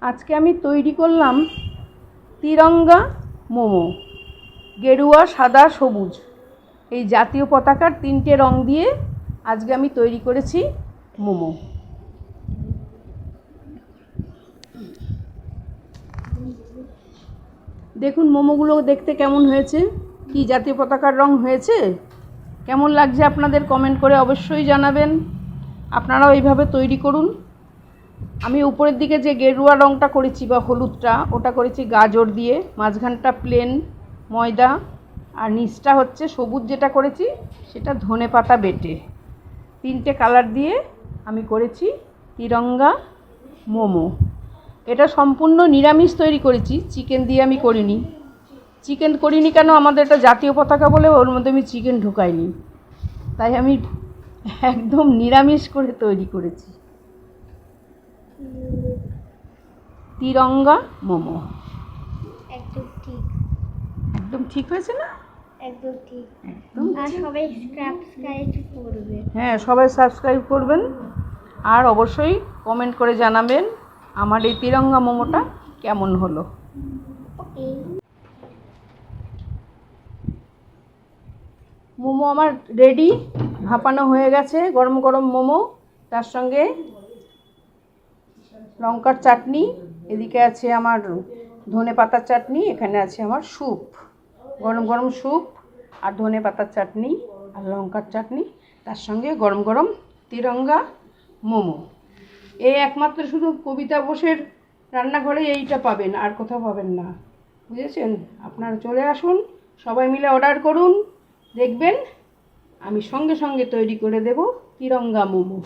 আজকে আমি তৈরি করলাম তিরঙ্গা মোমো। গেরুয়া, সাদা, সবুজ এই জাতীয় পতাকার 3টে রং দিয়ে আজকে আমি তৈরি করেছি মোমো। দেখুন মোমোগুলো দেখতে কেমন হয়েছে, কি জাতীয় পতাকার রং হয়েছে, কেমন লাগছে আপনাদের কমেন্ট করে অবশ্যই জানাবেন। আপনারাও এইভাবে তৈরি করুন। আমি উপরের দিকে যে গেরুয়া রংটা করেছি বা হলুদটা, ওটা করেছি গাজর দিয়ে, মাঝখানটা প্লেন ময়দা, আর নিচটা হচ্ছে সবুজ যেটা করেছি সেটা ধনেপাতা বেটে। 3টে কালার দিয়ে আমি করেছি তিরঙ্গা মোমো। এটা সম্পূর্ণ নিরামিষ তৈরি করেছি, চিকেন দিয়ে আমি করিনি। চিকেন করিনি কেন, আমাদের এটা জাতীয় পতাকা বলে ওর মধ্যে আমি চিকেন ঢোকাইনি, তাই আমি একদম নিরামিষ করে তৈরি করেছি তিরঙ্গা মোমো। একদম ঠিক হয়েছে না? একদম ঠিক। আর সবাই সাবস্ক্রাইব করবেন। হ্যাঁ, সবাই সাবস্ক্রাইব করবেন আর অবশ্যই কমেন্ট করে জানাবেন আমার এই তিরঙ্গা মোমোটা কেমন হলো। মোমো আমার রেডি, ভাপানো হয়ে গেছে গরম গরম মোমো। তার সঙ্গে লঙ্কার চাটনি, এদিকে আছে আমার ধনেপাতার চাটনি, এখানে আছে আমার স্যুপ, গরম গরম স্যুপ আর ধনেপাতার চাটনি আর লঙ্কার চাটনি, তার সঙ্গে গরম গরম তিরঙ্গা মোমো। এই একমাত্র শুধু কবিতা বোসের রান্নাঘরে এইটা পাবেন, আর কোথাও পাবেন না, বুঝেছেন? আপনারা চলে আসুন, সবাই মিলে অর্ডার করুন, দেখবেন আমি সঙ্গে সঙ্গে তৈরি করে দেব তিরঙ্গা মোমো।